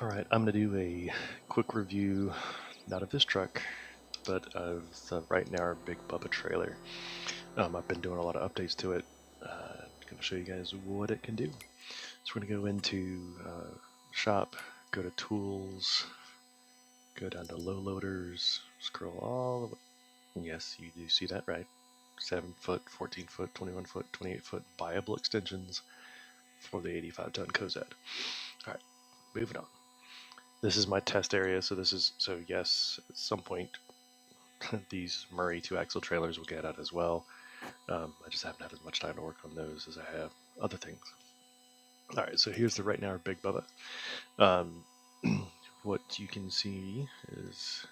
Alright, I'm going to do a quick review, not of this truck, but of the Reitnouer Big Bubba trailer. I've been doing a lot of updates to it. I'm going to show you guys what it can do. So we're going to go into Shop, go to Tools, go down to Low Loaders, scroll all the way. Yes, you do see that right. 7 foot, 14 foot, 21 foot, 28 foot viable extensions for the 85-ton Cozad. Alright, moving on. This is my test area, so yes, at some point these Murray 2-axle trailers will get out as well. I just haven't had as much time to work on those as I have other things. Alright, so here's the Reitnouer Big Bubba. What you can see is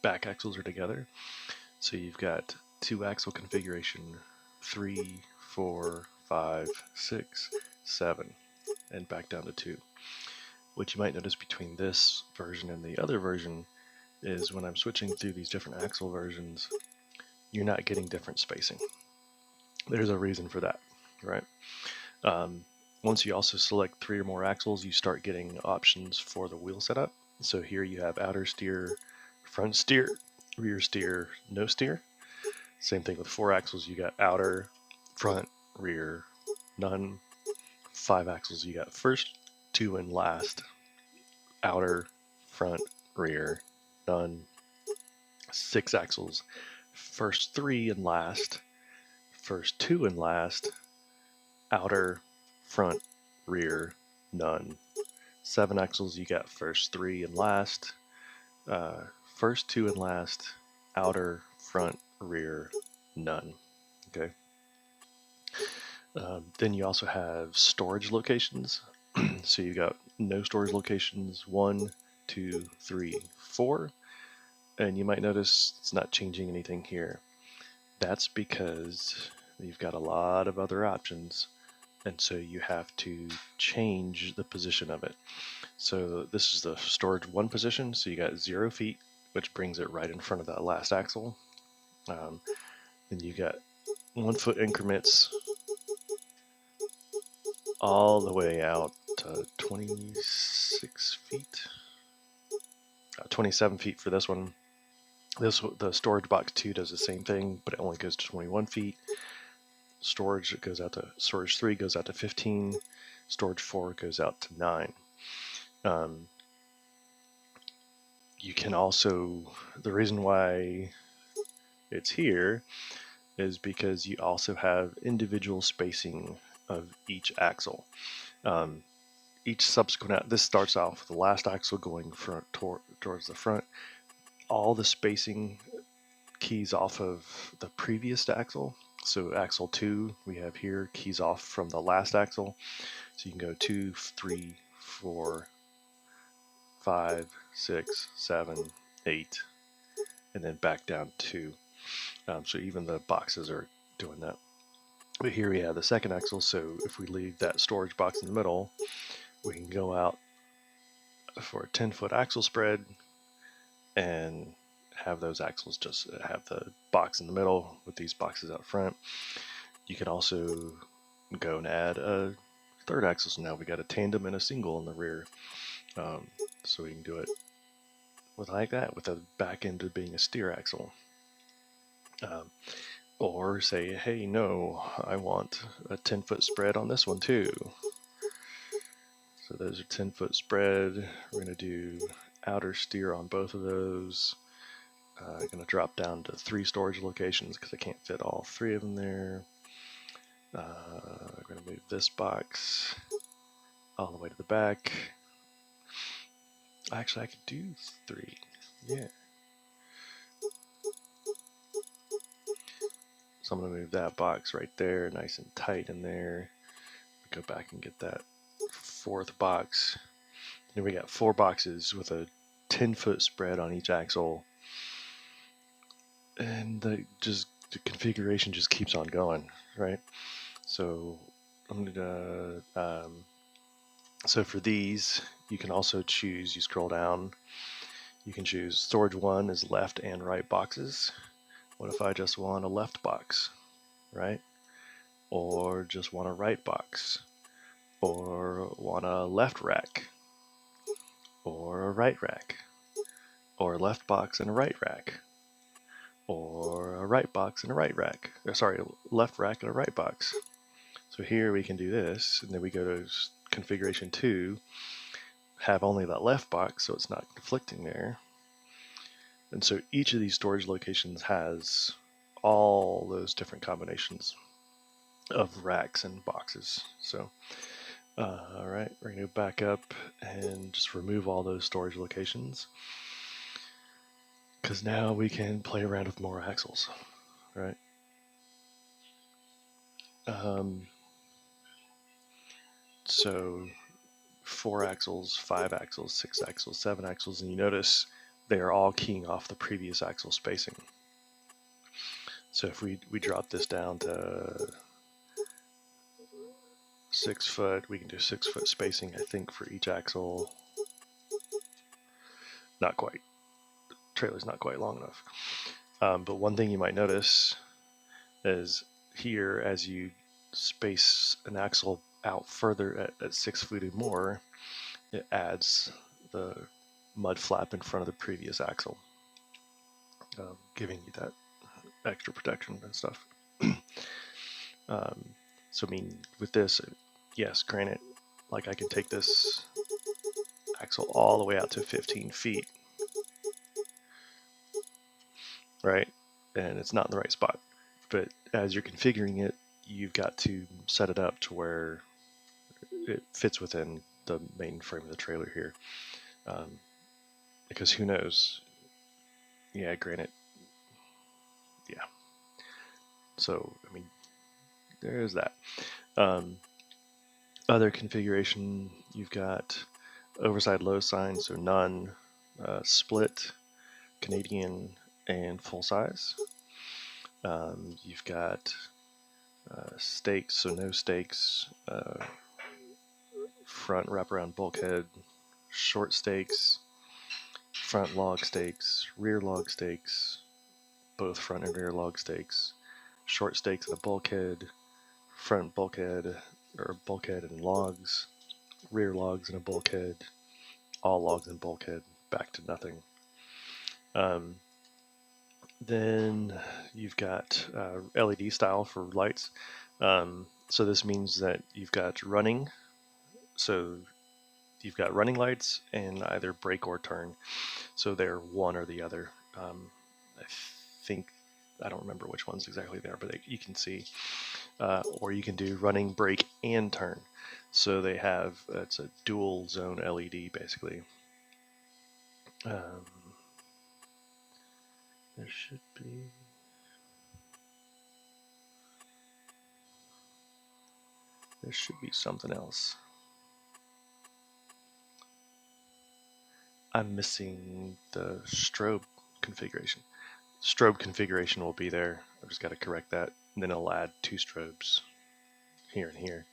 back axles are together. So you've got 2-axle configuration, 3, 4, 5, 6, 7, and back down to 2. What you might notice between this version and the other version is when I'm switching through these different axle versions, you're not getting different spacing. There's a reason for that, right? Once you also select 3 or more axles, you start getting options for the wheel setup. So here you have outer steer, front steer, rear steer, no steer. Same thing with 4 axles, you got outer, front, rear, none. 5 axles, you got first, 2, and last. Outer, front, rear, none. 6 axles, first 3 and last. First 2 and last. Outer, front, rear, none. 7 axles, you got first 3 and last. First 2 and last. Outer, front, rear, none. Okay. Then you also have storage locations. So you got no storage locations 1, 2, 3, 4. And you might notice it's not changing anything here. That's because you've got a lot of other options, and so you have to change the position of it. So this is the storage 1 position, so you got 0 feet, which brings it right in front of that last axle. Then you got 1 foot increments all the way out to 26 feet, 27 feet for this one. The storage box 2 does the same thing, but it only goes to 21 feet. Storage 3 goes out to 15. Storage 4 goes out to 9. You can also, the reason why it's here is because you also have individual spacing of each axle. Each subsequent, this starts off with the last axle going front towards the front. All the spacing keys off of the previous axle. So axle 2 we have here keys off from the last axle. So you can go 2, 3, 4, 5, 6, 7, 8, and then back down 2. So even the boxes are doing that. But here we have the second axle, so if we leave that storage box in the middle, we can go out for a 10-foot axle spread and have those axles just have the box in the middle with these boxes out front. You can also go and add a third axle, so now we got a tandem and a single in the rear. So we can do it with like that, with the back end of being a steer axle. Or say, hey, no, I want a 10-foot spread on this one too. So those are 10-foot spread. We're going to do outer steer on both of those. I'm going to drop down to 3 storage locations because I can't fit all 3 of them there. I'm going to move this box all the way to the back. Actually, I could do 3. Yeah. So I'm going to move that box right there, nice and tight in there. Go back and get that 4th box. Then we got 4 boxes with a 10-foot spread on each axle. And the configuration just keeps on going, right? So I'm gonna so for these, you can also choose, you scroll down, you can choose storage 1 is left and right boxes. What if I just want a left box, right? Or just want a right box, or want a left rack, or a right rack, or a left box and a right rack, or a right box and a right rack. Sorry, a left rack and a right box. So here we can do this, and then we go to configuration 2, have only that left box so it's not conflicting there. And so each of these storage locations has all those different combinations of racks and boxes. So, all right, we're going to back up and just remove all those storage locations, because now we can play around with more axles, right? So 4 axles, 5 axles, 6 axles, 7 axles, and you notice they are all keying off the previous axle spacing. So if we drop this down to 6 foot, we can do 6 foot spacing, I think, for each axle. Not quite. The trailer's not quite long enough. But one thing you might notice is here, as you space an axle out further at 6 feet or more, it adds the mud flap in front of the previous axle, giving you that extra protection and stuff. So I mean, with this, yes, granted, like I can take this axle all the way out to 15 feet, right? And it's not in the right spot. But as you're configuring it, you've got to set it up to where it fits within the main frame of the trailer here. Because who knows? Yeah, granted. Yeah. So, I mean, there's that. Other configuration, you've got overside low sign, so none, split, Canadian, and full size. You've got stakes, so no stakes, front wraparound bulkhead, short stakes, front log stakes, rear log stakes, both front and rear log stakes, short stakes and a bulkhead, front bulkhead or bulkhead and logs, rear logs and a bulkhead, all logs and bulkhead, back to nothing. Then you've got LED style for lights. So this means that you've got running. So you've got running lights and either brake or turn. So they're one or the other. I think, I don't remember which ones exactly they are, but you can see. Or you can do running, brake, and turn. So they have, it's a dual zone LED basically. There should be. There should be something else. I'm missing the strobe configuration. Strobe configuration will be there. I've just got to correct that. And then it'll add 2 strobes here and here.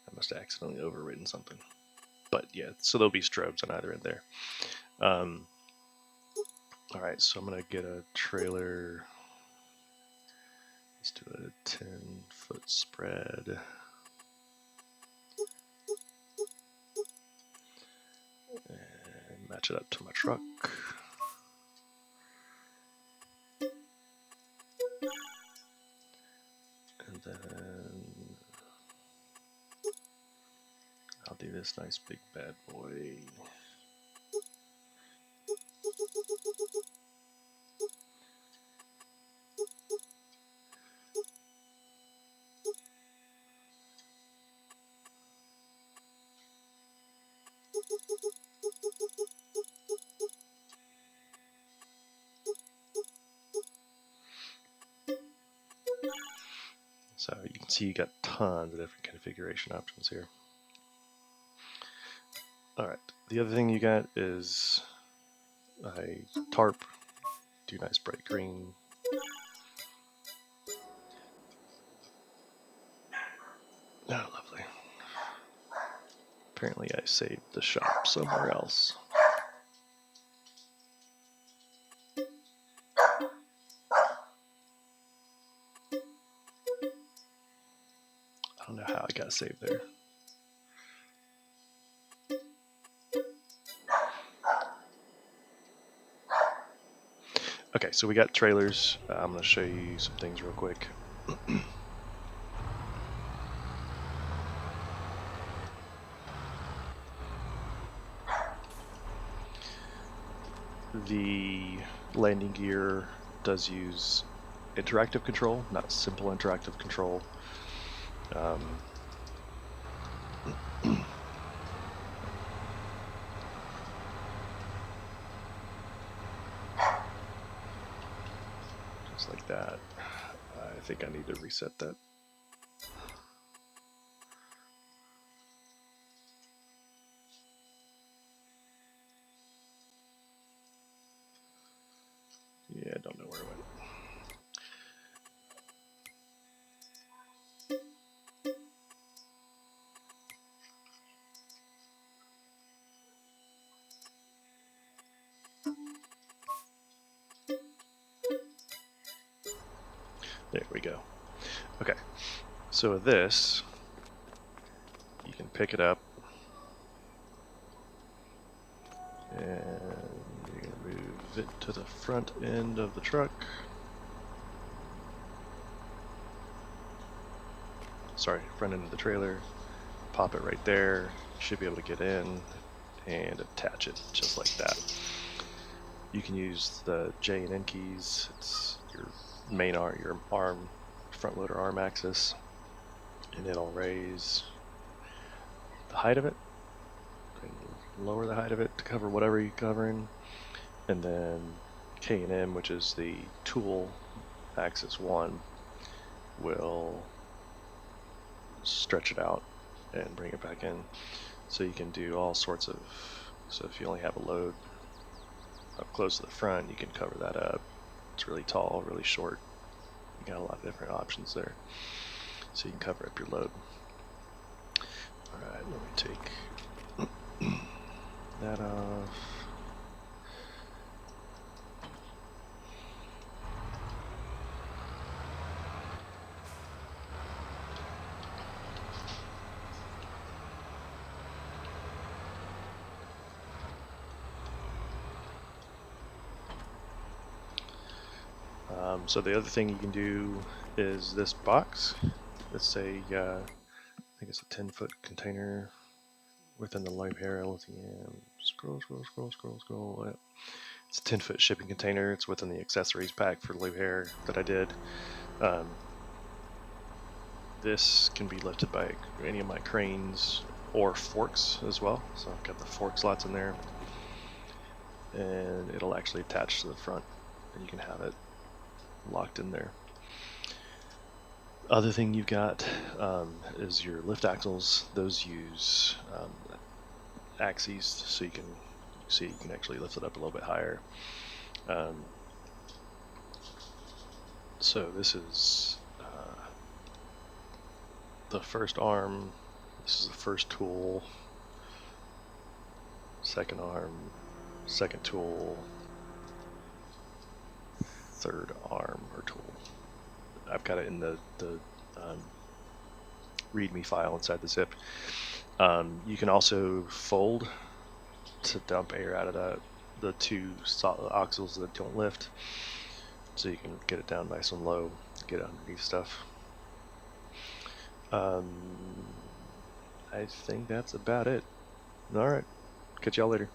I must have accidentally overwritten something. But yeah, so there'll be strobes on either end there. All right, so I'm going to get a trailer. Let's do a 10-foot spread. And match it up to my truck. And then I'll do this nice big bad boy. So you can see you got tons of different configuration options here. All right, the other thing you got is a tarp. Do nice bright green. Oh, lovely. Apparently I saved the shop somewhere else. I don't know how I got saved there. Okay, so we got trailers. I'm going to show you some things real quick. The landing gear does use interactive control, not simple interactive control. Just like that. I think I need to reset that. Yeah, I don't know where it went. There we go. Okay, so with this, you can pick it up and you can move it to the front end of the truck. Sorry, front end of the trailer. Pop it right there. You should be able to get in and attach it just like that. You can use the J and N keys. It's your main arm, your arm, front loader arm axis, and it'll raise the height of it and lower the height of it to cover whatever you're covering. And then K and M, which is the tool axis 1, will stretch it out and bring it back in. So you can do all sorts of, so if you only have a load up close to the front, you can cover that up. It's really tall, really short. You got a lot of different options there. So you can cover up your load. Alright, let me take that off. So the other thing you can do is this box. It's a, I think it's a 10-foot container within the live hair lithium. Scroll. It's a 10-foot shipping container. It's within the accessories pack for live hair that I did. This can be lifted by any of my cranes or forks as well. So I've got the fork slots in there, and it'll actually attach to the front, and you can have it locked in there. Other thing you've got is your lift axles. Those use axes, so you can see you can actually lift it up a little bit higher. So this is the first arm. This is the first tool. Second arm, second tool, third arm or tool. I've got it in the README file inside the zip. You can also fold to dump air out of the two axles that don't lift, so you can get it down nice and low, get it underneath stuff. I think that's about it. All right, catch y'all later.